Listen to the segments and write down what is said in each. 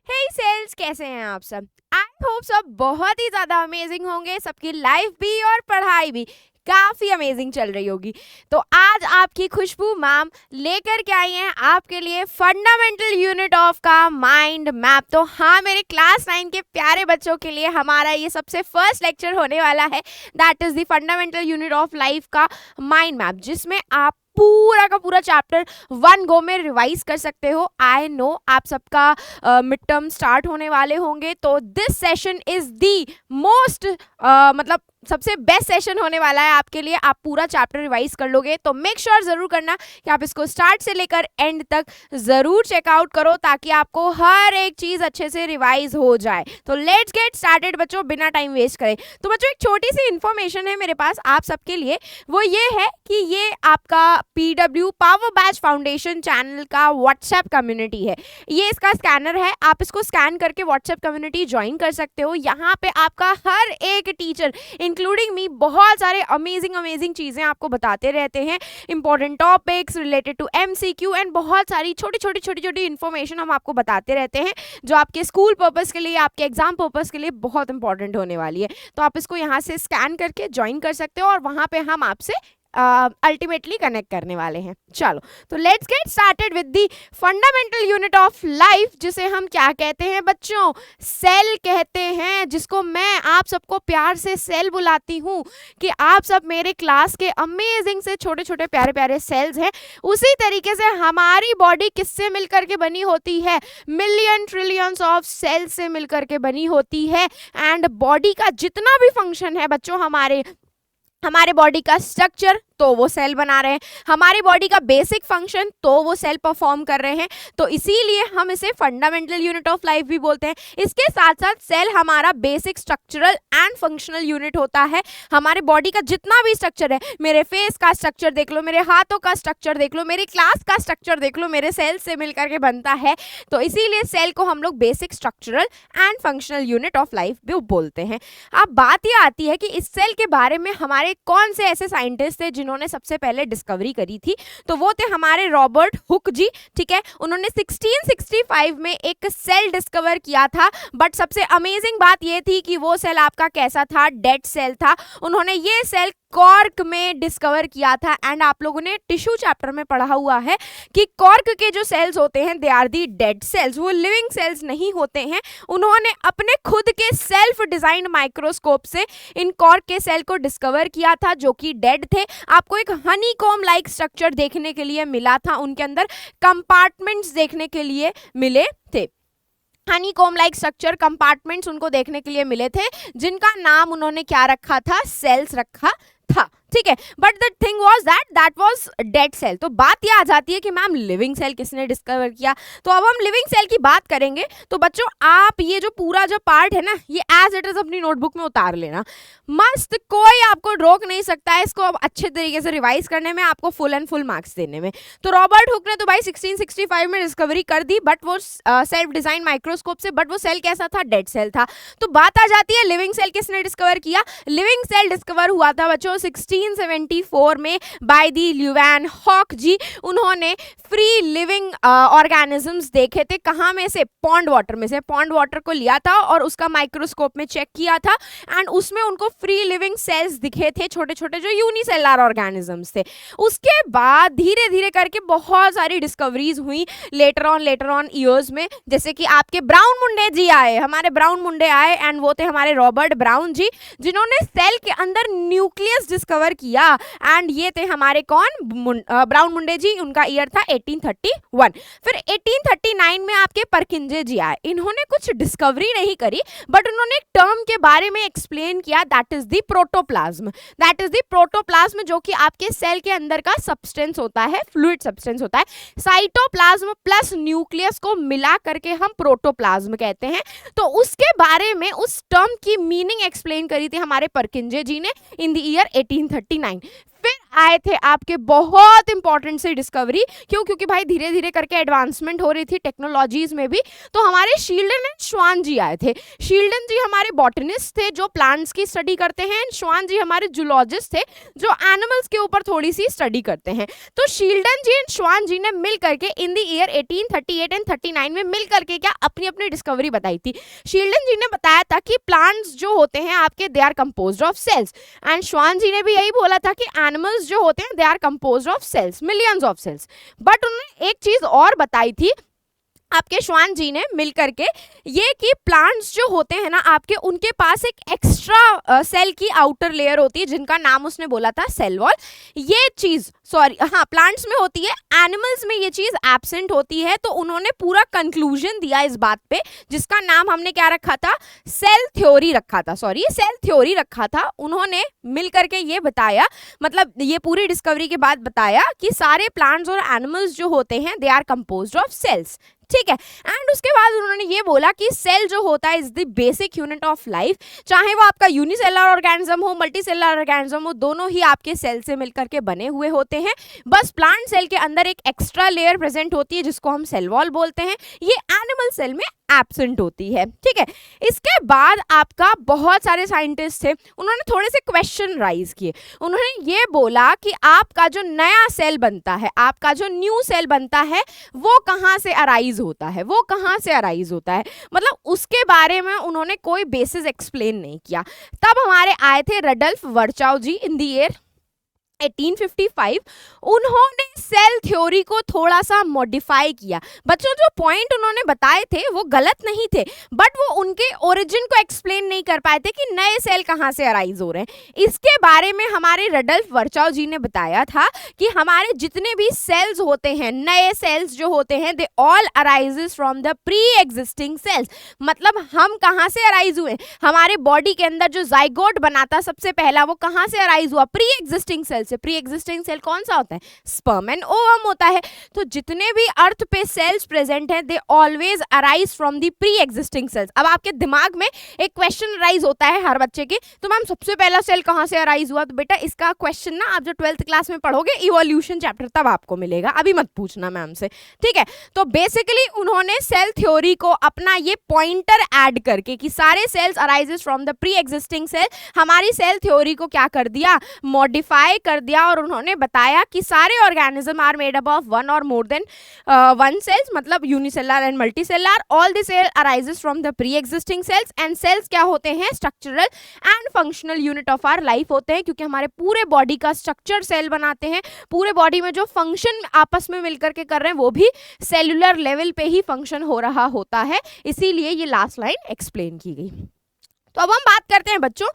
हे sales, कैसे हैं आप सब? आई होप सब बहुत ही ज़्यादा अमेजिंग होंगे। सबकी लाइफ भी और पढ़ाई भी काफ़ी अमेजिंग चल रही होगी। तो आज आपकी खुशबू मैम लेकर के आई हैं आपके लिए फंडामेंटल यूनिट ऑफ का माइंड मैप। तो हाँ, मेरे क्लास 9 के प्यारे बच्चों के लिए हमारा ये सबसे फर्स्ट लेक्चर होने वाला है, that is the fundamental unit of life का माइंड मैप, जिसमें आप पूरा का पूरा चैप्टर वन गो में रिवाइज कर सकते हो। आई नो आप सबका मिड टर्म स्टार्ट होने वाले होंगे, तो this session is the most मतलब सबसे बेस्ट सेशन होने वाला है आपके लिए। आप पूरा चैप्टर रिवाइज कर लोगे तो मेक श्योर जरूर करना कि आप इसको स्टार्ट से लेकर एंड तक जरूर चेकआउट करो, ताकि आपको हर एक चीज अच्छे से रिवाइज हो जाए। तो लेट्स गेट स्टार्टेड बच्चों, बिना टाइम वेस्ट करें। तो बच्चों, एक छोटी सी इंफॉर्मेशन है मेरे पास आप सबके लिए, वो ये है कि ये आपका PW power batch foundation channel का व्हाट्सएप कम्युनिटी है। ये इसका स्कैनर है, आप इसको स्कैन करके व्हाट्सएप कम्युनिटी ज्वाइन कर सकते हो। यहाँ पे आपका हर एक टीचर इंक्लूडिंग मी बहुत सारे अमेजिंग चीजें आपको बताते रहते हैं, important topics related to MCQ and बहुत सारी छोटी इन्फॉर्मेशन हम आपको बताते रहते हैं, जो आपके स्कूल पर्पस के लिए, आपके एग्जाम पर्पस के लिए बहुत इंपॉर्टेंट होने वाली है। तो आप इसको यहाँ से स्कैन करके ज्वाइन कर सकते हो और वहाँ पे हम आपसे अल्टीमेटली कनेक्ट करने वाले हैं। चलो, तो let's get started with the fundamental unit of life, जिसे हम क्या कहते हैं बच्चों? सेल कहते हैं, जिसको मैं आप सबको प्यार से सेल बुलाती हूँ कि आप सब मेरे क्लास के अमेजिंग से छोटे छोटे प्यारे प्यारे सेल्स हैं। उसी तरीके से हमारी बॉडी किससे मिलकर के बनी होती है? मिलियन ट्रिलियंस ऑफ सेल्स से मिलकर के बनी होती है। एंड बॉडी का जितना भी फंक्शन है बच्चों, हमारे बॉडी का स्ट्रक्चर तो वो सेल बना रहे हैं, हमारी बॉडी का बेसिक फंक्शन तो वो सेल परफॉर्म कर रहे हैं। तो इसीलिए हम इसे फंडामेंटल यूनिट ऑफ लाइफ भी बोलते हैं। इसके साथ साथ सेल हमारा basic structural and functional unit होता है। हमारे बॉडी का जितना भी स्ट्रक्चर है, मेरे फेस का स्ट्रक्चर देख लो, मेरे हाथों का स्ट्रक्चर देख लो, मेरी क्लास का स्ट्रक्चर देख लो, मेरे सेल से मिलकर के बनता है। तो इसीलिए सेल को हम लोग basic structural and functional unit of life भी बोलते हैं। अब बात यह आती है कि इस सेल के बारे में हमारे कौन से ऐसे साइंटिस्ट थे जिन्होंने सबसे पहले डिस्कवरी करी थी? तो वो थे हमारे रॉबर्ट हुक जी। ठीक है, उन्होंने 1665 में एक सेल डिस्कवर किया था। बट सबसे अमेजिंग बात ये थी कि वो सेल आपका कैसा था? डेड सेल था। उन्होंने ये सेल कॉर्क में डिस्कवर किया था। एंड आप लोगों ने टिश्यू चैप्टर में पढ़ा हुआ है कि कॉर्क के जो सेल्स होते हैं, they are the dead cells, वो लिविंग सेल्स नहीं होते हैं। उन्होंने अपने खुद के सेल्फ डिजाइंड माइक्रोस्कोप से इन कॉर्क के सेल को डिस्कवर किया था, जो कि डेड थे। आपको एक हनीकॉम लाइक स्ट्रक्चर देखने के लिए मिला था, उनके अंदर कंपार्टमेंट्स देखने के लिए मिले थे। हनीकॉम लाइक स्ट्रक्चर, कंपार्टमेंट्स उनको देखने के लिए मिले थे, जिनका नाम उन्होंने क्या रखा था? सेल्स रखा था। ठीक है, but the thing was that was dead cell. तो बात ये आ जाती है कि मैम लिविंग सेल किसने डिस्कवर किया? तो अब हम लिविंग सेल की बात करेंगे। तो बच्चों, आप ये जो पूरा जो पार्ट है ना, ये एज इट इज अपनी नोटबुक में उतार लेना मस्त। कोई आपको रोक नहीं सकता है इसको अब अच्छे तरीके से रिवाइज करने में, आपको फुल एंड फुल मार्क्स देने में। तो रॉबर्ट हुक ने तो भाई 1665 में डिस्कवरी कर दी, बट वो सेल्फ डिजाइन माइक्रोस्कोप से, बट वो सेल कैसा था? डेड सेल था। तो बात आ जाती है लिविंग सेल किसने डिस्कवर किया? लिविंग सेल डिस्कवर हुआ था बच्चों 1674 में बाय दी ल्यूवैन हॉक जी। उन्होंने फ्री लिविंग ऑर्गेनिजम्स देखे थे। कहाँ में से? पॉन्ड वाटर में से। पॉन्ड वाटर को लिया था और उसका माइक्रोस्कोप में चेक किया था, एंड उसमें उनको फ्री लिविंग सेल्स दिखे थे, छोटे छोटे जो यूनिसेलुलर ऑर्गेनिजम्स थे। उसके बाद धीरे धीरे करके बहुत सारी डिस्कवरीज हुई लेटर ऑन ईयर्स में, जैसे कि आपके ब्राउन मुंडे जी आए, हमारे ब्राउन मुंडे आए, एंड वो थे हमारे रॉबर्ट ब्राउन जी, जिन्होंने सेल के अंदर न्यूक्लियस डिस्कवर किया। एंड ये थे हमारे कौन? ब्राउन मुंडे जी। उनका ईयर था 1831। फिर 1839 में आपके परकिंजे जी आए। इन्होंने कुछ डिस्कवरी नहीं करी, बट उन्होंने एक टर्म के बारे में एक्सप्लेन किया, that is the protoplasm. That is the protoplasm, जो कि आपके सेल के अंदर का सब्सटेंस होता है, फ्लूइड सब्सटेंस होता है। साइटोप्लाज्म प्लस न्यूक्लियस को मिला करके हम प्रोटोप्लाज्म कहते हैं। तो उसके बारे में, उस टर्म की मीनिंग एक्सप्लेन करी थी हमारे परकिंजे जी ने इन द ईयर 1839। फिर आए थे आपके बहुत इंपॉर्टेंट से डिस्कवरी। क्यों? क्योंकि भाई धीरे धीरे करके एडवांसमेंट हो रही थी टेक्नोलॉजीज में भी। तो हमारे शील्डन एंड श्वान जी आए थे। शील्डन जी हमारे बॉटनिस्ट थे जो प्लांट्स की स्टडी करते हैं, एंड श्वान जी हमारे जूलॉजिस्ट थे जो एनिमल्स के ऊपर थोड़ी सी स्टडी करते हैं। तो Schleiden ji and Schwann ji ने मिल करके इन द ईयर 1838 एंड 39 में मिल करके क्या अपनी अपनी डिस्कवरी बताई थी। शील्डन जी ने बताया था कि प्लांट्स जो होते हैं आपके they are composed of cells, and Schwann ji ने भी यही बोला था कि एनिमल्स जो होते हैं they are composed of cells, millions of cells. But उन्होंने एक चीज और बताई थी आपके श्वान जी ने मिल करके, ये कि प्लांट्स जो होते हैं ना आपके, उनके पास एक एक्स्ट्रा सेल की आउटर लेयर होती है जिनका नाम उसने बोला था सेल वॉल। ये चीज प्लांट्स में होती है, एनिमल्स में ये चीज एब्सेंट होती है। तो उन्होंने पूरा कंक्लूजन दिया इस बात पे, जिसका नाम हमने क्या रखा था, सेल थ्योरी रखा था। उन्होंने मिल करके ये बताया, मतलब ये पूरी डिस्कवरी के बाद बताया कि सारे प्लांट्स और एनिमल्स जो होते हैं they are composed of cells. ठीक है। एंड उसके बाद उन्होंने ये बोला कि सेल जो होता है is the basic unit of life. चाहे वो आपका यूनिसेलुलर ऑर्गेनिज्म हो, मल्टीसेलुलर ऑर्गेनिज्म हो, दोनों ही आपके सेल से मिलकर के बने हुए होते हैं। बस प्लांट सेल के अंदर एक एक्स्ट्रा लेयर प्रेजेंट होती है जिसको हम सेल वॉल बोलते हैं। ये एनिमल सेल में एब्सेंट होती है। ठीक है। इसके बाद आपका बहुत सारे साइंटिस्ट थे, उन्होंने थोड़े से क्वेश्चन राइज किए। उन्होंने ये बोला कि आपका जो नया सेल बनता है, आपका जो न्यू सेल बनता है, वो कहाँ से अराइज होता है, मतलब उसके बारे में उन्होंने कोई बेसिस एक्सप्लेन नहीं किया। तब हमारे आए थे रडल्फ वर्चाउ जी इन द ईयर 1855। उन्होंने सेल थ्योरी को थोड़ा सा मॉडिफाई किया। बच्चों जो पॉइंट उन्होंने बताए थे वो गलत नहीं थे, बट वो उनके ओरिजिन को एक्सप्लेन नहीं कर पाए थे कि नए सेल कहाँ से अराइज हो रहे हैं। इसके बारे में हमारे रडल्फ वर्चाउ जी ने बताया था कि हमारे जितने भी सेल्स होते हैं, नए सेल्स जो होते हैं, they all arises from the pre existing sales. मतलब हम कहाँ से अराइज हुए, हमारे बॉडी के अंदर जो जाइगोट बना था सबसे पहला, वो कहाँ से अराइज हुआ, प्री एग्जिस्टिंग सेल से। प्री एग्जिस्टिंग सेल कौन सा होता है, स्पर्म एंड ओवम होता है। तो जितने भी अर्थ पे सेल्स प्रेजेंट हैं, they always arise from the pre existing sales. अब आपके दिमाग में एक क्वेश्चन अराइज होता है हर बच्चे के, तो मैम सबसे पहला सेल कहाँ से अराइज हुआ? तो बेटा इसका क्वेश्चन ना आप जो 12th क्लास में पढ़ोगे इवोल्यूशन चैप्टर, तब आपको मिलेगा, अभी मत पूछना मैम से। ठीक है। तो बेसिकली उन्होंने सेल थ्योरी को अपना ये पॉइंटर ऐड करके कि सारे cells arises from the pre existing cell, हमारी सेल थ्योरी को क्या कर दिया, मॉडिफाई कर दिया। और उन्होंने बताया कि सारे organism are made up of one or more than one cells, मतलब unicellular and multicellular. All the cell arises from the pre existing cells, and cells क्या होते हैं, structural and functional unit of our life होते हैं, क्योंकि हमारे पूरे body का स्ट्रक्चर सेल बनाते हैं। पूरे बॉडी में जो फंक्शन आपस में मिलकर के कर रहे हैं वो भी सेलुलर लेवल पे ही फंक्शन हो रहा होता है, इसीलिए ये लास्ट लाइन एक्सप्लेन की गई। तो अब हम बात करते हैं बच्चों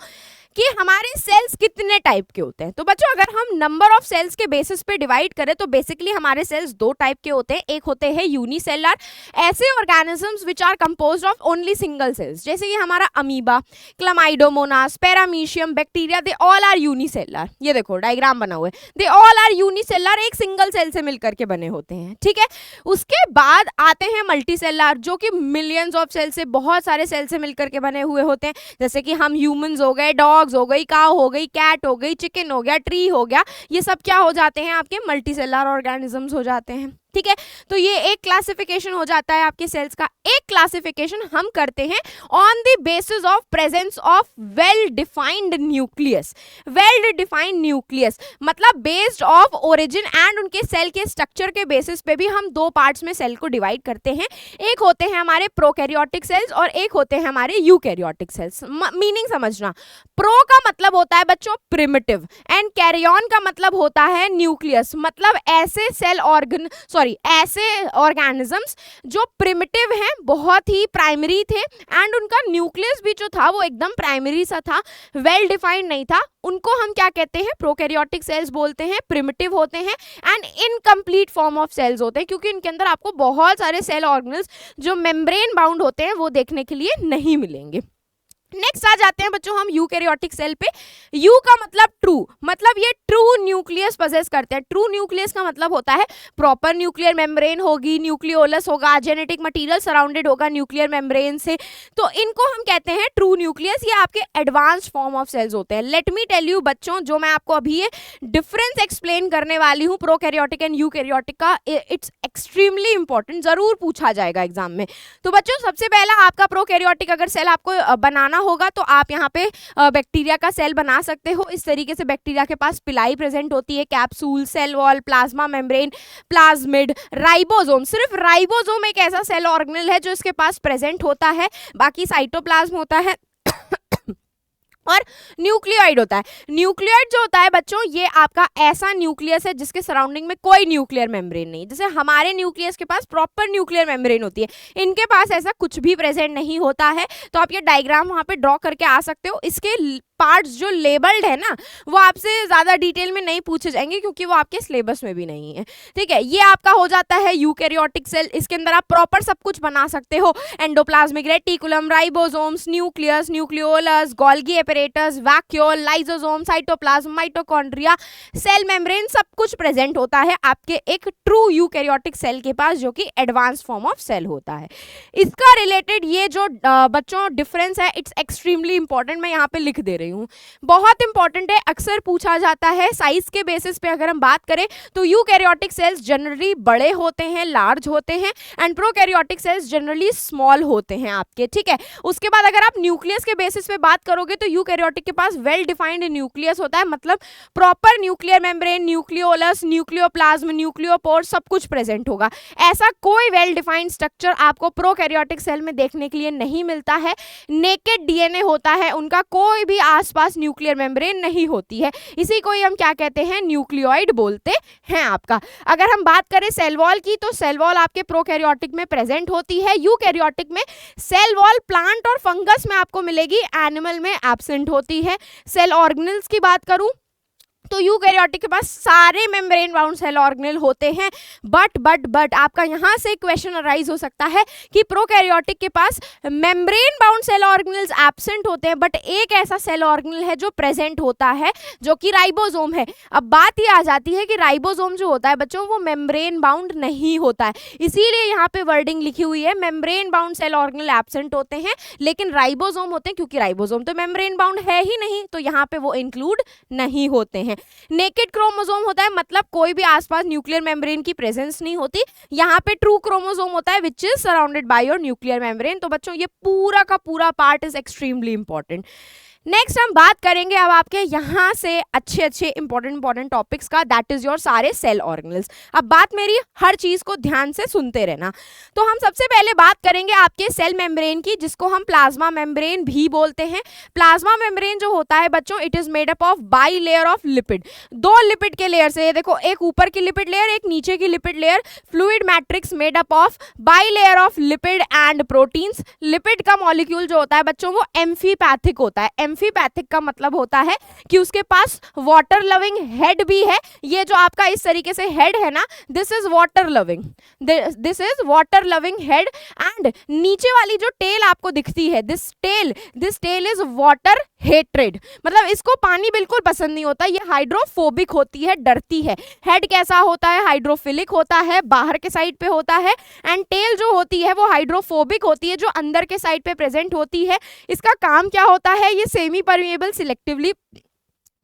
कि हमारे सेल्स कितने टाइप के होते हैं। तो बच्चों अगर हम नंबर ऑफ सेल्स के बेसिस पे डिवाइड करें तो बेसिकली हमारे सेल्स दो टाइप के होते हैं। एक होते हैं यूनिसेलुलर, ऐसे organisms which are composed of only single cells, जैसे कि हमारा amoeba, chlamydomonas, paramecium, bacteria, they all are unicellular. ये देखो डायग्राम बना हुआ है, दे ऑल आर यूनिसेलुलर, एक सिंगल सेल से मिलकर के बने होते हैं। ठीक है। उसके बाद आते हैं मल्टीसेलुलर, जो कि मिलियंस ऑफ सेल से, बहुत सारे सेल से मिलकर के बने हुए होते हैं, जैसे कि हम ह्यूमंस हो गए, डॉग हो गई, काऊ हो गई, कैट हो गई, चिकन हो गया, ट्री हो गया, ये सब क्या हो जाते हैं, आपके मल्टीसेलुलर ऑर्गेनिजम्स हो जाते हैं। ठीक है। तो ये एक क्लासिफिकेशन हो जाता है आपके सेल्स का। एक क्लासिफिकेशन हम करते हैं on the basis of presence of well defined nucleus. Well defined nucleus मतलब बेस्ड ऑफ ओरिजिन एंड उनके सेल के स्ट्रक्चर के बेसिस पे भी हम दो पार्ट्स में सेल को डिवाइड करते हैं। एक होते हैं हमारे प्रोकैरियोटिक सेल्स और एक होते हैं हमारे यूकैरियोटिक सेल्स। मीनिंग समझना, प्रो का मतलब होता है बच्चों प्रिमिटिव एंड कैरियन का मतलब होता है न्यूक्लियस, मतलब ऐसे सेल ऐसे ऑर्गेनिजम्स जो प्रिमिटिव हैं, बहुत ही प्राइमरी थे एंड उनका न्यूक्लियस भी जो था वो एकदम प्राइमरी सा था, वेल डिफाइंड नहीं था, उनको हम क्या कहते हैं, प्रोकैरियोटिक सेल्स बोलते हैं, प्रिमिटिव होते हैं and incomplete form of cells होते हैं, क्योंकि इनके अंदर आपको बहुत सारे सेल ऑर्गेनल्स जो मेम्ब्रेन बाउंड होते हैं वो देखने के लिए नहीं मिलेंगे। नेक्स्ट आ जाते हैं बच्चों हम यूकैरियोटिक सेल पे। यू का मतलब ट्रू, मतलब ये ट्रू न्यूक्लियस पजेस करते हैं। ट्रू न्यूक्लियस का मतलब होता है प्रॉपर न्यूक्लियर मेम्ब्रेन होगी, न्यूक्लियोलस होगा, जेनेटिक मटेरियल सराउंडेड होगा न्यूक्लियर मेम्ब्रेन से, तो इनको हम कहते हैं ट्रू न्यूक्लियस। ये आपके एडवांस्ड फॉर्म ऑफ सेल्स होते हैं। लेट मी टेल यू बच्चों, जो मैं आपको अभी ये डिफरेंस एक्सप्लेन करने वाली हूँ प्रोकैरियोटिक एंड यूकैरियोटिक का, इट्स एक्सट्रीमली इंपॉर्टेंट, जरूर पूछा जाएगा एग्जाम में। तो बच्चों सबसे पहला आपका प्रोकैरियोटिक अगर सेल आपको बनाना होगा तो आप यहाँ पे बैक्टीरिया का सेल बना सकते हो। इस तरीके से बैक्टीरिया के पास पिलाई प्रेजेंट होती है, capsule, cell wall, plasma membrane, plasmid, ribosome. सिर्फ राइबोसोम एक ऐसा सेल ऑर्गेनेल है जो इसके पास प्रेजेंट होता है, बाकी साइटोप्लाज्म होता है और न्यूक्लियोइड होता है। न्यूक्लियोइड जो होता है बच्चों, ये आपका ऐसा न्यूक्लियस है जिसके सराउंडिंग में कोई न्यूक्लियर मेम्ब्रेन नहीं। जैसे हमारे न्यूक्लियस के पास प्रॉपर न्यूक्लियर मेम्ब्रेन होती है, इनके पास ऐसा कुछ भी प्रेजेंट नहीं होता है। तो आप ये डायग्राम वहां पे ड्रॉ करके आ सकते हो। इसके पार्ट्स जो लेबल्ड है ना, वो आपसे ज्यादा डिटेल में नहीं पूछे जाएंगे क्योंकि वो आपके सिलेबस में भी नहीं है, ठीक है। ये आपका हो जाता है यूकैरियोटिक सेल। इसके अंदर आप प्रॉपर सब कुछ बना सकते हो, endoplasmic reticulum, ribosomes, nucleus, nucleolus, Golgi apparatus, vacuole, lysosome, cytoplasm, mitochondria, cell membrane, सब कुछ प्रेजेंट होता है आपके एक ट्रू यूकैरियोटिक सेल के पास, जो कि एडवांस फॉर्म ऑफ सेल होता है। इसका रिलेटेड ये जो बच्चों डिफरेंस है, इट्स एक्सट्रीमली इंपॉर्टेंट, मैं यहाँ पे लिख दे रही हूँ, बहुत इंपॉर्टेंट है, अक्सर पूछा जाता है। साइज के बेसिस पे अगर हम बात करें तो यूकैरियोटिक सेल्स जनरली बड़े होते हैं, लार्ज होते हैं, and prokaryotic cells generally small होते हैं आपके, ठीक है। उसके बाद अगर आप न्यूक्लियस के बेसिस पे बात करोगे तो यूकैरियोटिक के पास वेल डिफाइंड न्यूक्लियस होता है, मतलब proper nuclear membrane, nucleolus, nucleoplasm, nucleopore, सब कुछ प्रेजेंट होगा। ऐसा कोई वेल डिफाइंड स्ट्रक्चर आपको प्रोकैरियोटिक सेल में देखने के लिए नहीं मिलता है। नेकेड डीएनए होता है उनका, कोई भी आसपास न्यूक्लियर मेम्ब्रेन नहीं होती है। इसी को ही हम क्या कहते हैं, न्यूक्लियोइड बोलते हैं आपका। अगर हम बात करें सेल वॉल की, तो सेल वॉल आपके प्रोकैरियोटिक में प्रेजेंट होती है। यूकैरियोटिक में सेल वॉल प्लांट और फंगस में आपको मिलेगी, एनिमल में एब्सेंट होती है। सेल ऑर्गेनल्स की बात करूं तो यूकैरियोटिक के पास सारे मेम्ब्रेन बाउंड सेल ऑर्गेनेल होते हैं, बट आपका यहाँ से क्वेश्चन अराइज हो सकता है कि प्रोकैरियोटिक के पास membrane bound cell organelles absent होते हैं, बट एक ऐसा सेल ऑर्गेनेल है जो प्रेजेंट होता है, जो कि राइबोसोम है। अब बात ये आ जाती है कि राइबोसोम जो होता है बच्चों, वो मेम्ब्रेन बाउंड नहीं होता है, इसीलिए यहाँ पे वर्डिंग लिखी हुई है membrane bound cell organelle absent होते हैं, लेकिन राइबोसोम होते हैं, क्योंकि राइबोसोम तो मेम्ब्रेन बाउंड है ही नहीं, तो यहाँ पे वो इंक्लूड नहीं होते हैं। नेकेड क्रोमोसोम होता है, मतलब कोई भी आसपास न्यूक्लियर मेम्ब्रेन की प्रेजेंस नहीं होती। यहाँ पे ट्रू क्रोमोसोम होता है which is surrounded by your nuclear membrane. तो बच्चों ये पूरा का पूरा part is extremely important. Next हम बात करेंगे अब आपके यहाँ से अच्छे इंपॉर्टेंट टॉपिक्स का, दैट इज योर सारे सेल ऑर्गेनेल्स। अब बात मेरी हर चीज को ध्यान से सुनते रहना। तो हम सबसे पहले बात करेंगे आपके सेल मेम्ब्रेन की, जिसको हम प्लाज्मा मेम्ब्रेन भी बोलते हैं। प्लाज्मा मेम्ब्रेन जो होता है बच्चों, it is made up of by layer of lipid, दो लिपिड के लेयर से, देखो एक ऊपर की लिपिड लेयर, एक नीचे की lipid layer, fluid matrix made up of by layer of lipid and proteins. Lipid का मॉलिक्यूल जो होता है बच्चों, वो एम्फीपैथिक होता है। एम्फीपैथिक का मतलब होता है कि उसके पास वाटर लविंग हेड भी है। ये जो आपका इस तरीके से हेड है ना, this is water loving, this is water loving head, and नीचे वाली जो टेल आपको दिखती है, this tail is water hatred, मतलब इसको पानी बिल्कुल पसंद नहीं होता, ये हाइड्रोफोबिक होती है, डरती है। हेड कैसा होता है, हाइड्रोफिलिक होता है, बाहर के साइड पे होता है, एंड टेल जो होती है वो हाइड्रोफोबिक होती है, जो अंदर के साइड पे प्रेजेंट होती है। इसका काम क्या होता है, ये सेमी परमिएबल, सिलेक्टिवली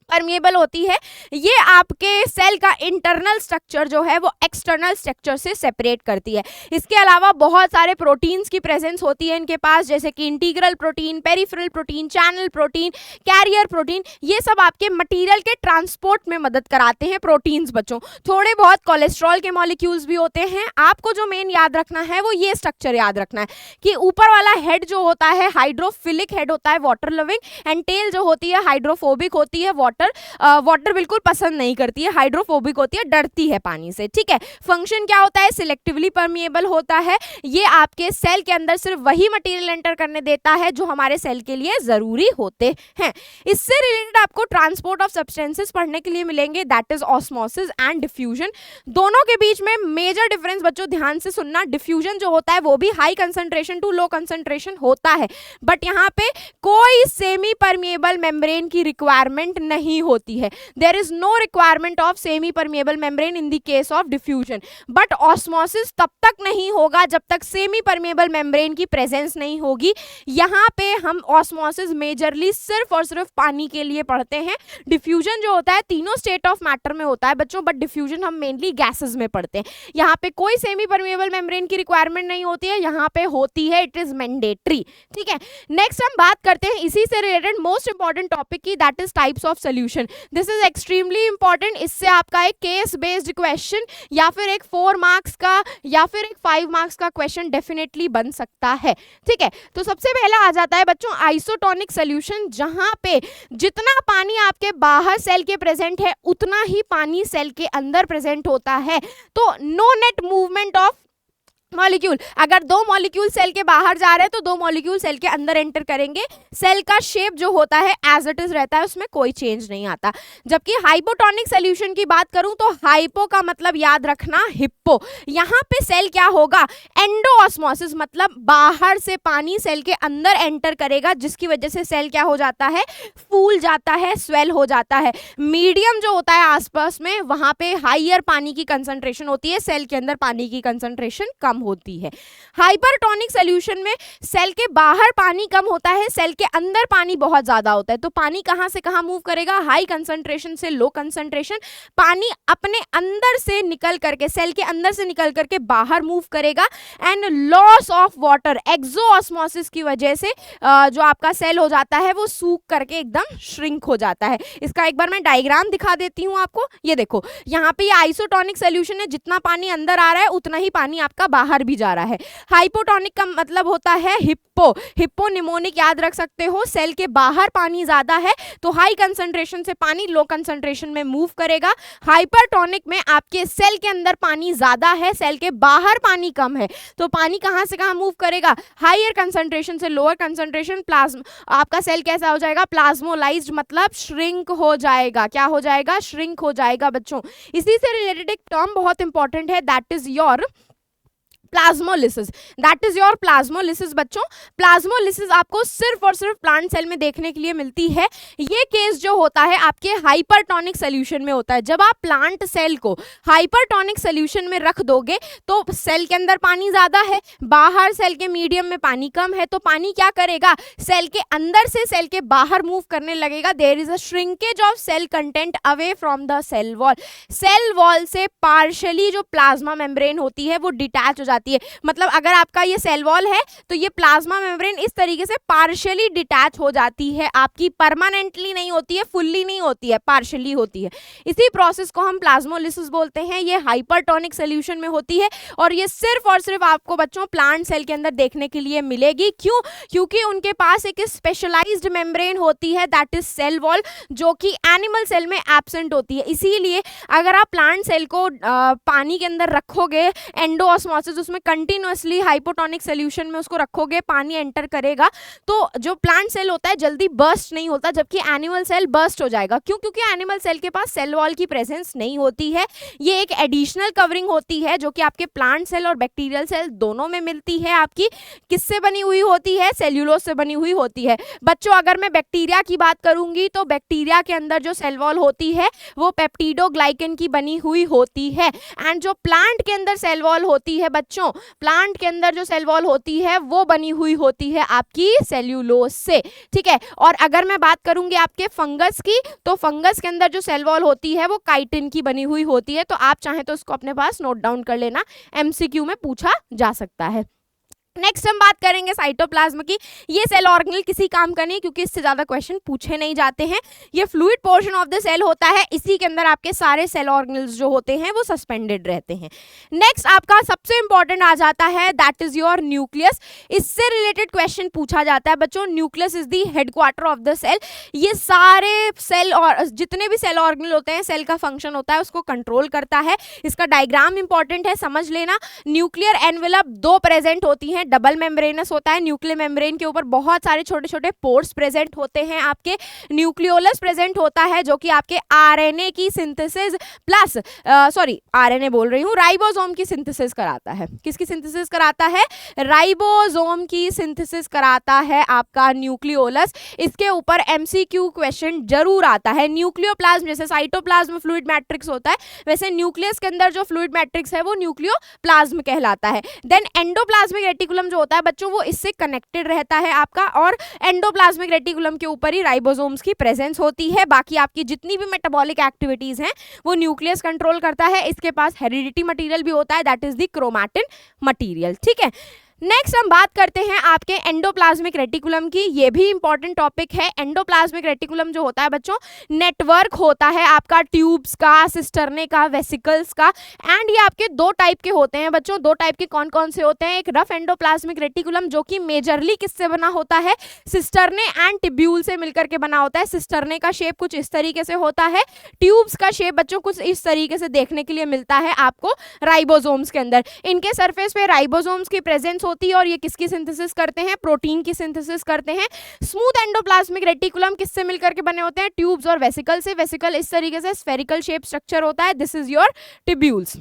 परमिएबल होती है। ये आपके सेल का इंटरनल स्ट्रक्चर जो है वो एक्सटर्नल स्ट्रक्चर से सेपरेट करती है। इसके अलावा बहुत सारे प्रोटीन्स की प्रेजेंस होती है इनके पास, जैसे कि integral protein, peripheral protein, channel protein, carrier protein, ये सब आपके मटेरियल के ट्रांसपोर्ट में मदद कराते हैं प्रोटीन्स बच्चों। थोड़े बहुत कोलेस्ट्रॉल के मॉलिक्यूल्स भी होते हैं। आपको जो मेन याद रखना है वो ये स्ट्रक्चर याद रखना है कि ऊपर वाला हेड जो होता है हाइड्रोफिलिक हेड होता है, वाटर लविंग, एंड टेल जो होती है हाइड्रोफोबिक होती है, वाटर वाटर, वाटर बिल्कुल पसंद नहीं करती है, हाइड्रोफोबिक होती है, डरती है पानी से, ठीक है। फंक्शन क्या होता है, सिलेक्टिवली परमिएबल होता है, ये आपके सेल के अंदर सिर्फ वही मटेरियल एंटर करने देता है जो हमारे सेल के लिए जरूरी होते हैं। इससे रिलेटेड आपको ट्रांसपोर्ट ऑफ सब्सटेंसेस पढ़ने के लिए मिलेंगे, that is osmosis and diffusion. दोनों के बीच में मेजर डिफरेंस बच्चों ध्यान से सुनना, डिफ्यूजन जो होता है वो भी high concentration to low concentration होता है, बट यहाँ पे कोई सेमी परमिएबल मेम्ब्रेन की रिक्वायरमेंट नहीं होती है, there is no requirement of semi permeable membrane in the case of diffusion. But osmosis तब तक नहीं होगा जब तक सेमी परमिएबल मेम्ब्रेन की प्रेजेंस नहीं होगी। यहाँ पे हम ऑस्मोसिस मेजरली सिर्फ और सिर्फ पानी के लिए पढ़ते हैं। डिफ्यूजन जो होता है तीनों स्टेट ऑफ मैटर में होता है बच्चों, बट डिफ्यूजन हम मेनली गैसेस में पढ़ते हैं। यहाँ पे कोई सेमी परमिएबल मेम्ब्रेन की रिक्वायरमेंट नहीं होती है, यहाँ पे होती है, इट इज मैंडेटरी, ठीक है। नेक्स्ट हम बात करते हैं इसी से रिलेटेड मोस्ट इंपॉर्टेंट टॉपिक की, that is types of solution. This is extremely important, इससे आपका एक केस बेस्ड क्वेश्चन या फिर एक 4 मार्क्स का या फिर एक 5 मार्क्स का क्वेश्चन डेफिनेटली बन सकता है, ठीक है। तो सबसे पहला आ जाता है बच्चों आइसोटोनिक सोल्यूशन, जहां पे जितना पानी आपके बाहर सेल के प्रेजेंट है उतना ही पानी सेल के अंदर प्रेजेंट होता है। तो no net movement of molecule, अगर 2 मॉलिक्यूल सेल के बाहर जा रहे हैं तो 2 मॉलिक्यूल सेल के अंदर एंटर करेंगे, सेल का शेप जो होता है एज इट इज रहता है, उसमें कोई चेंज नहीं आता। जबकि हाइपोटोनिक सोल्यूशन की बात करूं तो हाइपो का मतलब याद रखना हिप्पो, यहाँ पे सेल क्या होगा, एंडोऑस्मोसिस, मतलब बाहर से पानी सेल के अंदर एंटर करेगा, जिसकी वजह से सेल क्या हो जाता है, फूल जाता है, स्वेल हो जाता है। मीडियम जो होता है आसपास में, वहां पे हाइयर पानी की कंसंट्रेशन होती है, सेल के अंदर पानी की कंसंट्रेशन कम होती है। हाइपरटोनिक सॉल्यूशन में सेल के बाहर पानी कम होता है, सेल के अंदर पानी बहुत ज्यादा होता है। तो पानी कहां से कहां मूव करेगा, हाई कंसंट्रेशन से लो कंसंट्रेशन, पानी अपने अंदर से निकल करके, सेल के अंदर से निकल करके बाहर मूव करेगा। एंड लॉस ऑफ वाटर, एक्सोऑस्मोसिस की वजह से जो आपका सेल हो जाता है वो सूख करके एकदम श्रिंक हो जाता है। इसका एक बार मैं डायग्राम दिखा देती हूं आपको, ये देखो यहाँ पे ये आइसोटोनिक सॉल्यूशन है, जितना पानी अंदर आ रहा है उतना ही पानी आपका बाहर भी जा रहा है। हाइपोटोनिक का मतलब होता है हिप्पो, हिप्पो निमोनिक याद रख सकते हो, सेल के बाहर पानी ज्यादा है तो हाई कंसंट्रेशन से पानी लो कंसंट्रेशन में मूव करेगा। हाइपरटोनिक में आपके सेल के अंदर पानी ज्यादा है, सेल के बाहर पानी कम है, तो पानी कहां से कहां मूव करेगा, हायर कंसंट्रेशन से लोअर कंसंट्रेशन। प्लाज्मा, आपका सेल कैसा हो जाएगा, प्लाज्मोलाइज्ड, मतलब श्रिंक हो जाएगा। क्या हो जाएगा, श्रिंक हो जाएगा बच्चों। इसी से रिलेटेड एक टर्म बहुत इंपॉर्टेंट है, that is your plasmolysis, that is your plasmolysis. बच्चों प्लाज्मोलिसिस आपको सिर्फ और सिर्फ प्लांट सेल में देखने के लिए मिलती है। ये केस जो होता है आपके हाइपरटोनिक सोल्यूशन में होता है। जब आप प्लांट सेल को हाइपरटोनिक सोल्यूशन में रख दोगे तो सेल के अंदर पानी ज्यादा है, बाहर सेल के मीडियम में पानी कम है, तो पानी क्या करेगा, सेल के अंदर से सेल के बाहर मूव करने लगेगा। There is a shrinkage of cell content away from the cell wall. Cell wall से पार्शियली जो प्लाज्मा मेम्ब्रेन होती है वो डिटैच हो जाती है। मतलब अगर आपका ये सेल वॉल है तो ये प्लाज्मा मेम्ब्रेन इस तरीके से पार्शियली डिटैच हो जाती है, आपकी परमानेंटली नहीं होती है, फुल्ली नहीं होती है, पार्शियली होती है। इसी प्रोसेस को हम प्लाज्मोलिसिस बोलते हैं। ये हाइपरटोनिक सोल्यूशन में होती है और ये सिर्फ और सिर्फ आपको बच्चों प्लांट सेल के अंदर देखने के लिए मिलेगी। क्यों, क्योंकि उनके पास एक स्पेशलाइज्ड मेम्ब्रेन होती है, दैट इज सेल वॉल, जो कि एनिमल सेल में एब्सेंट होती है। इसीलिए अगर आप प्लांट सेल को पानी के अंदर रखोगे, एंडोऑस्मोसिस उसमें कंटिन्यूअसली हाइपोटोनिक सोल्यूशन में उसको रखोगे, पानी एंटर करेगा, तो जो प्लांट सेल होता है जल्दी बर्स्ट नहीं होता, जबकि एनिमल सेल बर्स्ट हो जाएगा। क्यों, क्योंकि एनिमल सेल के पास सेल वॉल की प्रेजेंस नहीं होती है। ये एक एडिशनल कवरिंग होती है जो कि आपके प्लांट सेल और बैक्टीरियल सेल दोनों में मिलती है। आपकी किससे बनी हुई होती है, सेल्यूलोज से बनी हुई होती है। बच्चों अगर मैं बैक्टीरिया की बात करूंगी तो बैक्टीरिया के अंदर जो सेल वॉल होती है वो पेप्टिडोग्लाइकन की बनी हुई होती है। एंड जो प्लांट के अंदर सेल वॉल होती है बच्चों, प्लांट के अंदर जो सेल वॉल होती है वो बनी हुई होती है आपकी सेल्यूलोज से, ठीक है। और अगर मैं बात करूंगी आपके फंगस की, तो फंगस के अंदर जो सेल वॉल होती है वो काइटिन की बनी हुई होती है। तो आप चाहें तो उसको अपने पास नोट डाउन कर लेना, एमसीक्यू में पूछा जा सकता है। नेक्स्ट हम बात करेंगे साइटोप्लाज्म की। ये सेल ऑर्गेनल किसी काम का नहीं, क्योंकि इससे ज्यादा क्वेश्चन पूछे नहीं जाते हैं। ये fluid portion of the cell होता है, इसी के अंदर आपके सारे सेल ऑर्गेनल्स जो होते हैं वो सस्पेंडेड रहते हैं। नेक्स्ट आपका सबसे इंपॉर्टेंट आ जाता है, दैट इज योर न्यूक्लियस। इससे रिलेटेड क्वेश्चन पूछा जाता है बच्चों। Nucleus is the headquarter of the cell. ये सारे सेल और जितने भी सेल ऑर्गेनल होते हैं, सेल का फंक्शन होता है उसको कंट्रोल करता है। इसका डायग्राम इंपॉर्टेंट है, समझ लेना। न्यूक्लियर एनवेलप दो प्रेजेंट होती हैं, डबल मेम्ब्रेनस होता है। न्यूक्लियर मेम्ब्रेन के ऊपर बहुत सारे छोटे छोटे पोर्स प्रेजेंट होते हैं आपके। न्यूक्लियोलस प्रेजेंट होता है जो कि आपके आरएनए की सिंथेसिस प्लस आरएनए बोल रही हूँ, राइबोसोम की सिंथेसिस कराता है। किसकी सिंथेसिस कराता है? राइबोसोम की सिंथेसिस कराता है आपका न्यूक्लियोलस। इसके ऊपर एमसीक्यू क्वेश्चन जरूर आता है। न्यूक्लियोप्लाज्म जैसे साइटोप्लाज्म फ्लूइड मैट्रिक्स होता है, वैसे न्यूक्लियस के अंदर जो फ्लूइड मैट्रिक्स है वो न्यूक्लियोप्लाज्म कहलाता है। देन एंडोप्लाज्मिक रेटिकुलम जो होता है बच्चों, वो इससे कनेक्टेड रहता है आपका, और एंडोप्लाज्मिक रेटिकुलम के ऊपर ही राइबोसोम्स की प्रेजेंस होती है। बाकी आपकी जितनी भी मेटाबॉलिक एक्टिविटीज हैं वो न्यूक्लियस कंट्रोल करता है। इसके पास हेरिडिटी मटेरियल भी होता है, that is the chromatin material. ठीक है, नेक्स्ट हम बात करते हैं आपके एंडोप्लाज्मिक रेटिकुलम की। ये भी इंपॉर्टेंट टॉपिक है। एंडोप्लाज्मिक रेटिकुलम जो होता है बच्चों, नेटवर्क होता है आपका ट्यूब्स का, सिस्टर्ने का, वेसिकल्स का। एंड ये आपके दो टाइप के होते हैं बच्चों। दो टाइप के कौन कौन से होते हैं? एक रफ एंडोप्लाज्मिक रेटिकुलम जो कि मेजरली किससे बना होता है? सिस्टर्ने एंड टिब्यूल से मिलकर के बना होता है। सिस्टर्ने का शेप कुछ इस तरीके से होता है, ट्यूब्स का शेप बच्चों कुछ इस तरीके से देखने के लिए मिलता है आपको राइबोसोम्स के अंदर। इनके सरफेस पे राइबोसोम्स की प्रेजेंस होती है, और ये किसकी सिंथेसिस करते हैं? प्रोटीन की सिंथेसिस करते हैं। स्मूथ एंडोप्लाज्मिक रेटिकुलम किससे मिलकर के बने होते हैं? ट्यूब्स और वेसिकल से। वेसिकल इस तरीके से स्फेरिकल शेप स्ट्रक्चर होता है, दिस इज योर टिब्यूल्स।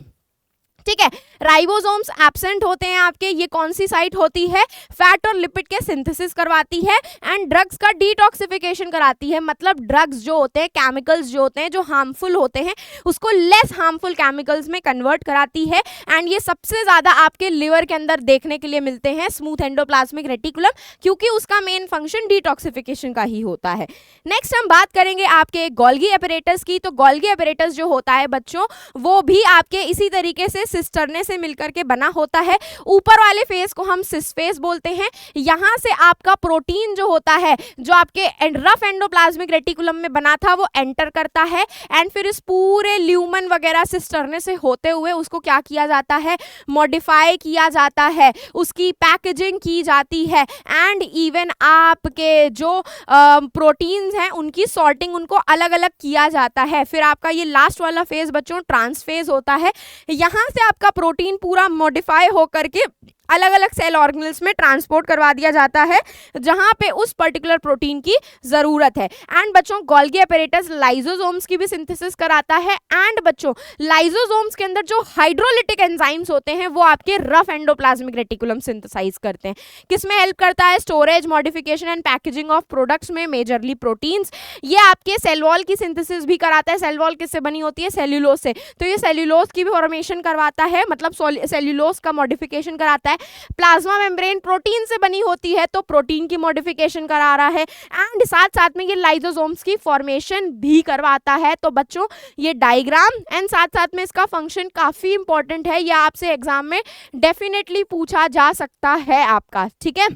ठीक है, राइबोसोम्स एब्सेंट होते हैं आपके। ये कौन सी साइट होती है? फैट और लिपिड के सिंथेसिस करवाती है एंड ड्रग्स का डिटॉक्सिफिकेशन कराती है। मतलब ड्रग्स जो होते हैं, केमिकल्स जो होते हैं जो हार्मफुल होते हैं, उसको लेस हार्मफुल केमिकल्स में कन्वर्ट कराती है। एंड ये सबसे ज्यादा आपके लिवर के अंदर देखने के लिए मिलते हैं स्मूथ एंडोप्लाज्मिक रेटिकुलम, क्योंकि उसका मेन फंक्शन डिटॉक्सिफिकेशन का ही होता है। नेक्स्ट हम बात करेंगे आपके गोल्गी एपरेटस की। तो गोल्गी एपरेटस जो होता है बच्चों, वो भी आपके इसी तरीके से सिस्टर्ने से मिलकर के बना होता है। ऊपर वाले फेस को हम सिस फेस बोलते हैं। यहां से आपका प्रोटीन जो होता है, जो आपके रफ एंडोप्लाज्मिक रेटिकुलम में बना था, वो एंटर करता है। एंड फिर इस पूरे ल्यूमन वगैरह सिस्टर्ने से होते हुए उसको क्या किया जाता है? मॉडिफाई किया जाता है, उसकी पैकेजिंग की जाती है। एंड इवन आपके जो प्रोटीन्स हैं उनकी सॉर्टिंग, उनको अलग अलग किया जाता है। फिर आपका ये लास्ट वाला फेज बच्चों ट्रांसफेज होता है। यहां से आपका प्रोटीन पूरा मॉडिफाई होकर के अलग अलग सेल ऑर्गेनल्स में ट्रांसपोर्ट करवा दिया जाता है, जहां पे उस पर्टिकुलर प्रोटीन की जरूरत है। एंड बच्चों गोल्गी एपरेटस लाइसोसोम्स की भी सिंथेसिस कराता है। एंड बच्चों लाइसोसोम्स के अंदर जो हाइड्रोलिटिक एंजाइम्स होते हैं वो आपके रफ एंडोप्लाज्मिक रेटिकुलम सिंथेसाइज करते हैं। किसमें हेल्प करता है? Storage, modification and packaging of products में, मेजरली प्रोटीन्स। ये आपके सेल वॉल की सिंथेसिस भी कराता है। सेल वॉल किससे बनी होती है? सेल्यूलोज से। तो ये सेल्यूलोज की भी फॉर्मेशन करवाता है, मतलब सेल्यूलोज का मॉडिफिकेशन कराता है। प्लाज्मा मेम्ब्रेन प्रोटीन से बनी होती है, तो प्रोटीन की मॉडिफिकेशन करा रहा है। एंड साथ साथ में ये लाइसोसोम्स की फॉर्मेशन भी करवाता है। तो बच्चों ये डायग्राम एंड साथ साथ में इसका फंक्शन काफी इंपॉर्टेंट है, यह आपसे एग्जाम में डेफिनेटली पूछा जा सकता है आपका। ठीक है,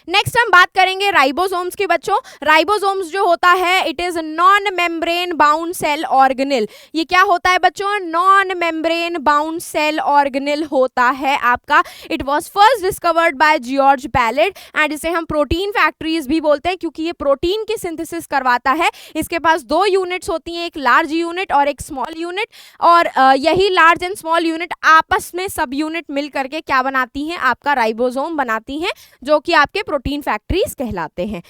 नेक्स्ट हम बात करेंगे राइबोसोम्स की बच्चों। राइबोसोम्स जो होता है, it is non membrane bound cell organelle. ये क्या होता है बच्चों? Non membrane bound cell organelle होता है आपका। It was first discovered by George Palade and इसे हम प्रोटीन फैक्ट्रीज भी बोलते हैं, क्योंकि ये प्रोटीन की सिंथेसिस करवाता है। इसके पास दो यूनिट्स होती हैं, एक लार्ज यूनिट और एक स्मॉल यूनिट। और यही लार्ज एंड स्मॉल यूनिट आपस में सब यूनिट मिल करके क्या बनाती हैं? आपका राइबोसोम बनाती हैं, जो कि आपके प्रोटीन फैक्ट्रीज कहलाते हैं।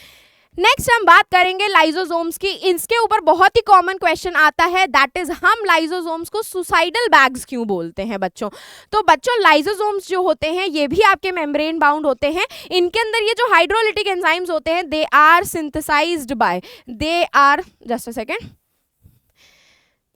नेक्स्ट हम बात करेंगे लाइसोसोम्स की। इसके ऊपर बहुत ही कॉमन क्वेश्चन आता है, दैट इज हम लाइसोसोम्स को सुसाइडल बैग्स क्यों बोलते हैं बच्चों? तो बच्चों लाइसोसोम्स जो होते हैं ये भी आपके मेम्ब्रेन बाउंड होते हैं। इनके अंदर ये जो हाइड्रोलिटिक एंजाइम्स होते हैं, they are synthesized by, they are just a second,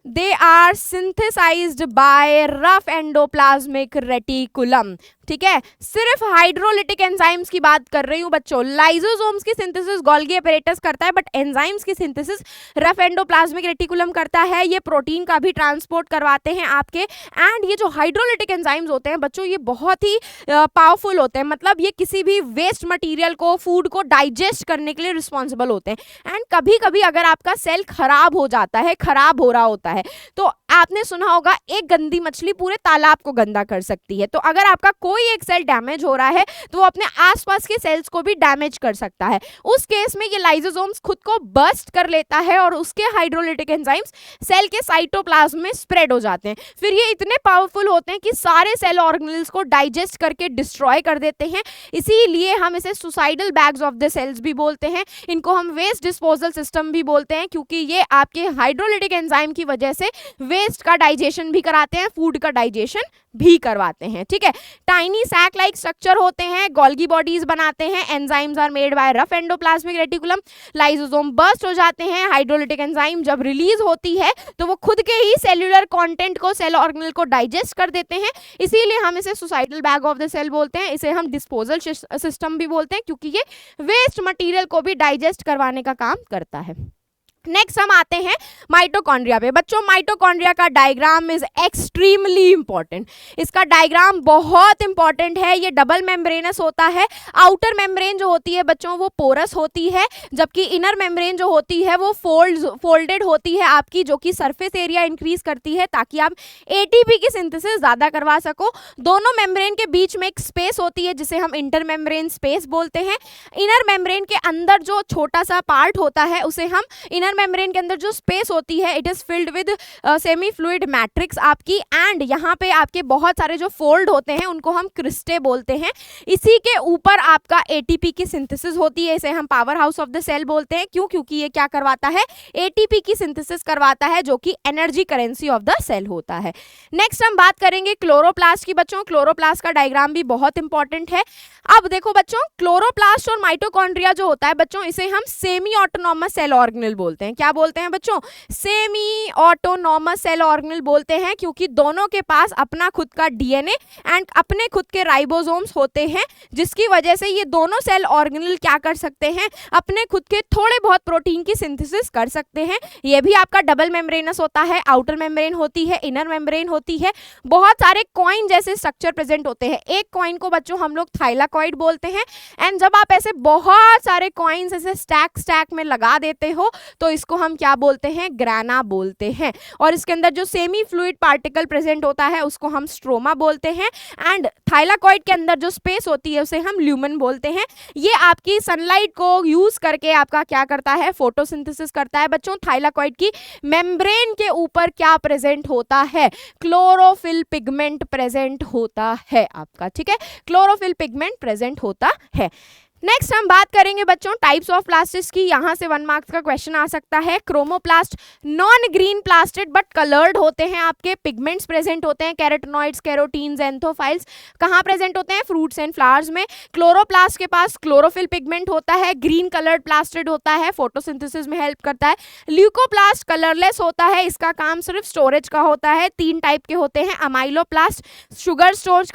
they are synthesized by rough endoplasmic reticulum। ठीक है, सिर्फ हाइड्रोलिटिक एंजाइम्स की बात कर रही हूं बच्चों। लाइसोसोम्स की सिंथेसिस गोल्गी अपैरेटस करता है, बट एंजाइम्स की सिंथेसिस रफ एंडोप्लाज्मिक रेटिकुलम करता है। ये प्रोटीन का भी ट्रांसपोर्ट करवाते हैं आपके। एंड ये जो हाइड्रोलिटिक एंजाइम्स होते हैं बच्चों, ये बहुत ही पावरफुल होते हैं, मतलब ये किसी भी वेस्ट मटेरियल को, फूड को डाइजेस्ट करने के लिए रिस्पॉन्सिबल होते हैं। एंड कभी कभी अगर आपका सेल खराब हो जाता है, खराब हो रहा होता है, तो आपने सुना होगा एक गंदी मछली पूरे तालाब को गंदा कर सकती है। तो अगर आपका कोई एक सेल डैमेज हो रहा है तो वो अपने आसपास के सेल्स को भी डैमेज कर सकता है। उस केस में ये लाइसोसोम्स खुद को बर्स्ट कर लेता है और उसके हाइड्रोलिटिक एंजाइम्स सेल के साइटोप्लाज्म में स्प्रेड हो जाते हैं। फिर ये इतने पावरफुल होते हैं कि सारे सेल ऑर्गेनेल्स को डाइजेस्ट करके डिस्ट्रॉय कर देते हैं। इसीलिए हम इसे suicidal bags of the cells भी बोलते हैं। इनको हम वेस्ट डिस्पोजल सिस्टम भी बोलते हैं, क्योंकि ये आपके हाइड्रोलिटिक एंजाइम की वजह से वेस्ट का डाइजेशन भी कराते हैं, फूड का डाइजेशन भी करवाते हैं। ठीक है, टाइनी सैक लाइक स्ट्रक्चर होते हैं, गोल्गी बॉडीज बनाते हैं। Enzymes are made by rough endoplasmic reticulum. Lysosome burst हो जाते हैं। हाइड्रोलिटिक एंजाइम जब रिलीज होती है तो वो खुद के ही सेल्यूलर कंटेंट को, सेल ऑर्गेनेल को डाइजेस्ट कर देते हैं। इसीलिए हम इसे suicidal bag of the cell बोलते हैं। इसे हम डिस्पोजल सिस्टम भी बोलते हैं, क्योंकि ये वेस्ट मटेरियल को भी डाइजेस्ट करवाने का काम करता है। नेक्स्ट हम आते हैं माइटोकॉन्ड्रिया पे। बच्चों, माइटोकॉन्ड्रिया का डायग्राम इज एक्सट्रीमली इंपॉर्टेंट। इसका डायग्राम बहुत इंपॉर्टेंट है। ये डबल मेम्ब्रेनस होता है। आउटर मेम्ब्रेन जो होती है बच्चों वो पोरस होती है, जबकि इनर मेम्ब्रेन जो होती है वो फोल्डेड होती है आपकी, जो कि सरफेस एरिया इंक्रीज करती है ताकि आप एटीपी की सिंथेसिस ज्यादा करवा सको। दोनों मेम्ब्रेन के बीच में एक स्पेस होती है जिसे हम इंटर मेम्ब्रेन स्पेस बोलते हैं। इनर मेम्ब्रेन के अंदर जो छोटा सा पार्ट होता है उसे हम, इनर मेम्ब्रेन के अंदर जो स्पेस होती है, it is filled with semi fluid matrix आपकी। एंड यहाँ पे आपके बहुत सारे जो फोल्ड होते हैं उनको हम क्रिस्टे बोलते हैं। इसी के ऊपर आपका एटीपी की सिंथेसिस होती है। इसे हम power house of the cell बोलते हैं। क्यों? क्योंकि ये क्या करवाता है, एटीपी की सिंथेसिस करवाता है, जो कि energy currency of the cell होता है। नेक्स्ट हम बात करेंगे क्लोरोप्लास्ट की। बच्चों, क्लोरोप्लास्ट का डायग्राम भी बहुत इंपॉर्टेंट है। अब देखो बच्चों, क्लोरोप्लास्ट और माइटोकॉन्ड्रिया जो होता है बच्चों, इसे हम सेमी ऑटोनॉमस सेल ऑर्गेनेल बोलते हैं। क्या बोलते हैं बच्चों? सेमी ऑटोनॉमस सेल ऑर्गेनेल बोलते हैं, क्योंकि दोनों के पास अपना खुद का डीएनए एंड अपने खुद के राइबोसोम्स होते हैं, जिसकी वजह से ये दोनों सेल ऑर्गेनेल क्या कर सकते हैं, अपने खुद के थोड़े बहुत प्रोटीन की सिंथेसिस कर सकते हैं। ये भी आपका डबल मेम्ब्रेनस होता है। आउटर मेम्ब्रेन होती है, इनर मेम्ब्रेन होती है। बहुत सारे कॉइन जैसे स्ट्रक्चर प्रेजेंट होते हैं। एक कॉइन को बच्चों हम लोग थाइलाकॉइड बोलते हैं। एंड जब आप ऐसे बहुत सारे कॉइन्स ऐसे स्टैक में लगा देते हो तो इसको हम क्या बोलते हैं, ग्राना बोलते हैं। और इसके अंदर जो सेमी फ्लूइड पार्टिकल प्रेजेंट होता है उसको हम स्ट्रोमा बोलते हैं। एंड थाइलाकॉइड के अंदर जो स्पेस होती है उसे हम ल्यूमेन बोलते हैं। ये आपकी सनलाइट को यूज करके आपका क्या करता है, फोटोसिंथेसिस करता है। बच्चों, थाइलाकॉइड की मेम्ब्रेन के ऊपर क्या प्रेजेंट होता है, क्लोरोफिल पिगमेंट प्रेजेंट होता है आपका। ठीक है, क्लोरोफिल पिगमेंट प्रेजेंट होता है। नेक्स्ट हम बात करेंगे बच्चों टाइप्स ऑफ प्लास्टिड्स की। यहाँ से 1 मार्क्स का क्वेश्चन आ सकता है। Chromoplast non green plastid but coloured होते हैं। आपके पिगमेंट्स प्रेजेंट होते हैं, कैरोटिनॉइड्स, कैरोटीन्स, एंथोफाइल्स। कहाँ प्रेजेंट होते हैं? फ्रूट्स एंड फ्लावर्स में। क्लोरोप्लास्ट के पास क्लोरोफिल पिगमेंट होता है, ग्रीन कलर्ड प्लास्टिड होता है, फोटोसिंथेसिस में हेल्प करता है। ल्यूकोप्लास्ट कलरलेस होता है, इसका काम सिर्फ स्टोरेज का होता है। 3 टाइप के होते हैं। अमाइलोप्लास्ट शुगर स्टोर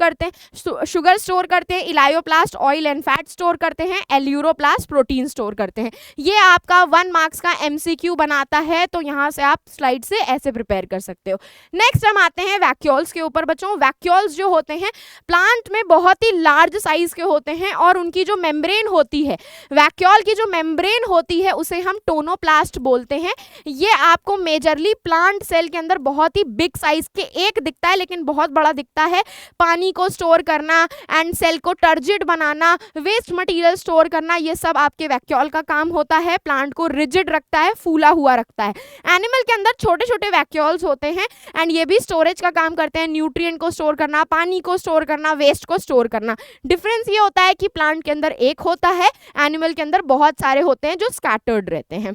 करते हैं। Elaioplast oil and fat store करते हैं। एल्यूरोप्लास्ट प्रोटीन स्टोर करते हैं। ये आपका 1 मार्क्स का एमसीक्यू बनाता है, तो यहां से आप स्लाइड से ऐसे प्रिपेयर कर सकते हो। नेक्स्ट हम आते हैं वैक्यूल्स के ऊपर। बच्चों, वैक्यूल्स जो होते हैं प्लांट में बहुत ही लार्ज साइज के होते हैं और उनकी जो मेम्ब्रेन होती है, वैक्यूल की जो मेम्ब्रेन होती है उसे हम टोनोप्लास्ट बोलते हैं। ये आपको मेजरली प्लांट सेल के अंदर बहुत ही बिग साइज के एक दिखता है, लेकिन बहुत बड़ा दिखता है। पानी को स्टोर करना एंड सेल को टर्जिड बनाना, वेस्ट मटेरियल स्टोर करना, ये सब आपके वैक्यूल का काम होता है। प्लांट को रिजिड रखता है, फूला हुआ रखता है। एनिमल के अंदर छोटे छोटे वैक्यूल्स होते हैं एंड ये भी स्टोरेज का काम करते हैं। न्यूट्रिएंट को स्टोर करना, पानी को स्टोर करना, वेस्ट को स्टोर करना। डिफरेंस ये होता है कि प्लांट के अंदर एक होता है, एनिमल के अंदर बहुत सारे होते हैं जो स्कैटर्ड रहते हैं।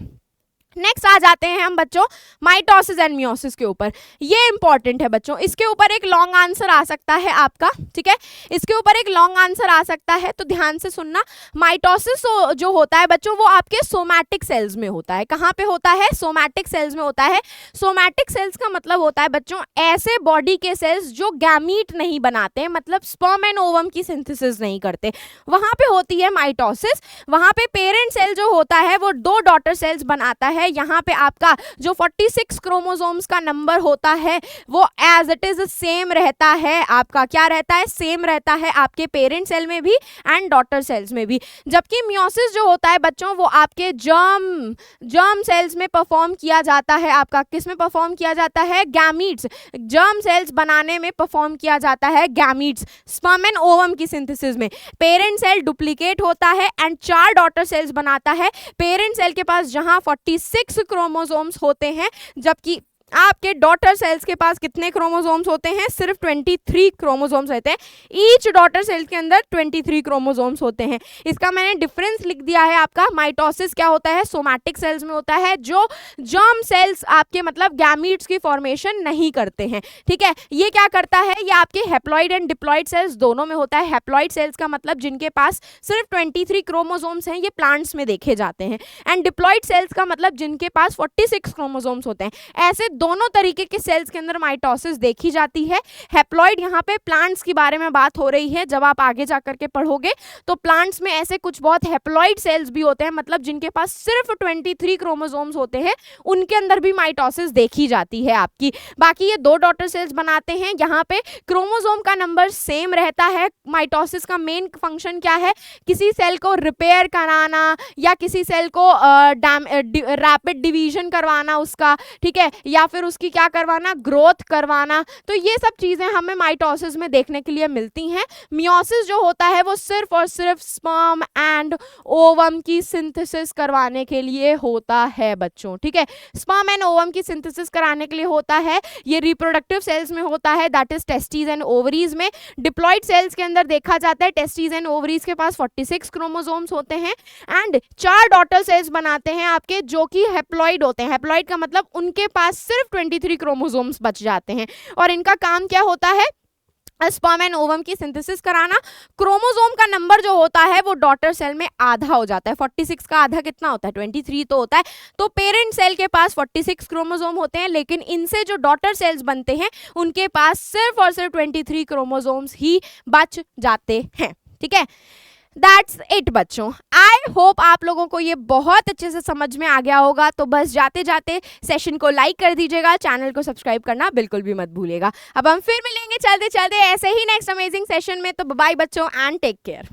नेक्स्ट आ जाते हैं हम बच्चों माइटोसिस एंड मियोसिस के ऊपर। ये इंपॉर्टेंट है बच्चों, इसके ऊपर एक लॉन्ग आंसर आ सकता है आपका, ठीक है, इसके ऊपर एक लॉन्ग आंसर आ सकता है, तो ध्यान से सुनना। माइटोसिस जो होता है बच्चों वो आपके सोमैटिक सेल्स में होता है। कहाँ पे होता है? सोमैटिक सेल्स में होता है। सोमैटिक सेल्स का मतलब होता है बच्चों ऐसे बॉडी के सेल्स जो गैमीट नहीं बनाते, मतलब स्पर्म एंड ओवम की सिंथेसिस नहीं करते, वहां पे होती है माइटोसिस। वहां पे पेरेंट सेल जो होता है वो 2 डॉटर सेल्स बनाता है। यहाँ पे आपका जो 46 क्रोमोसोम्स का नंबर होता है वो एज इट इज सेम रहता है। आपका क्या रहता है? सेम रहता है आपके पेरेंट सेल में भी एंड डॉटर सेल्स में भी। जबकि मियोसिस जो होता है बच्चों वो आपके जर्म सेल्स में परफॉर्म किया जाता है। आपका किस में परफॉर्म किया जाता है? गैमीट्स, जर्म सेल्स बनाने में परफॉर्म किया जाता है गैमीट्स, स्पर्म एंड ओवम की सिंथेसिस में। पेरेंट सेल डुप्लीकेट होता है एंड 4 डॉटर सेल्स बनाता है। पेरेंट सेल के पास जहां 46 क्रोमोसोम्स होते हैं, जबकि आपके डॉटर सेल्स के पास कितने क्रोमोसोम्स होते हैं? सिर्फ 23 क्रोमोसोम्स रहते हैं। ईच डॉटर सेल के अंदर 23 क्रोमोसोम्स होते हैं। इसका मैंने डिफरेंस लिख दिया है आपका। माइटोसिस क्या होता है? सोमैटिक सेल्स में होता है, जो जर्म सेल्स आपके मतलब गैमीट्स की फॉर्मेशन नहीं करते हैं, ठीक है। ये क्या करता है? ये आपके हैप्लॉइड एंड डिप्लॉइड सेल्स दोनों में होता है। हैप्लॉइड सेल्स का मतलब जिनके पास सिर्फ 23 क्रोमोसोम्स हैं, ये प्लांट्स में देखे जाते हैं, एंड डिप्लॉइड सेल्स का मतलब जिनके पास 46 क्रोमोसोम्स होते हैं। ऐसे दोनों तरीके के सेल्स के अंदर माइटोसिस देखी जाती है। हैप्लॉइड, यहाँ पे प्लांट्स के बारे में बात हो रही है, जब आप आगे जाकर के पढ़ोगे तो प्लांट्स में ऐसे कुछ बहुत हैप्लॉइड सेल्स भी होते हैं, मतलब जिनके पास सिर्फ 23 क्रोमोसोम्स होते हैं, उनके अंदर भी माइटोसिस देखी जाती है आपकी। बाकी ये 2 डॉटर सेल्स बनाते हैं। यहाँ पे क्रोमोसोम का नंबर सेम रहता है। माइटोसिस का मेन फंक्शन क्या है? किसी सेल को रिपेयर कराना या किसी सेल को रैपिड डिवीजन करवाना उसका, ठीक है, या फिर उसकी क्या करवाना? ग्रोथ करवाना। तो ये सब चीजें हमें माइटोसिस में देखने के लिए मिलती हैं। मियोसिस जो होता है वो सिर्फ और सिर्फ स्पर्म एंड ओवम की सिंथेसिस करवाने के लिए होता है बच्चों, ठीक है। स्पर्म एंड ओवम की सिंथेसिस कराने के लिए होता है। ये रिप्रोडक्टिव सेल्स में होता है, that is testis and ovaries में। डिप्लॉइड सेल्स के अंदर देखा जाता है, टेस्टिस एंड ओवरीज के पास 46 क्रोमोसोम्स होते हैं एंड 4 डॉटर सेल्स बनाते हैं आपके, जो कि हैप्लॉइड होते हैं। हैप्लॉइड का मतलब उनके पास सिर्फ 23 क्रोमोसोम्स बच जाते हैं, और इनका काम क्या होता है? स्पर्म एंड ओवम की सिंथेसिस कराना। क्रोमोसोम का नंबर जो होता है वो डॉटर सेल में आधा हो जाता है। 46 का आधा कितना होता है? 23 तो होता है। तो पेरेंट सेल के पास 46 क्रोमोसोम होते हैं, लेकिन इनसे जो डॉटर सेल्स बनते हैं उनके पास सिर्फ और सिर्फ 23 क्रोमोसोम्स ही बच जाते हैं, ठीक है। दैट्स इट बच्चों। आई होप आप लोगों को ये बहुत अच्छे से समझ में आ गया होगा। तो बस जाते जाते सेशन को लाइक कर दीजिएगा, चैनल को सब्सक्राइब करना बिल्कुल भी मत भूलिएगा। अब हम फिर मिलेंगे चलते चलते ऐसे ही नेक्स्ट अमेजिंग सेशन में। तो बाय बच्चों एंड टेक केयर।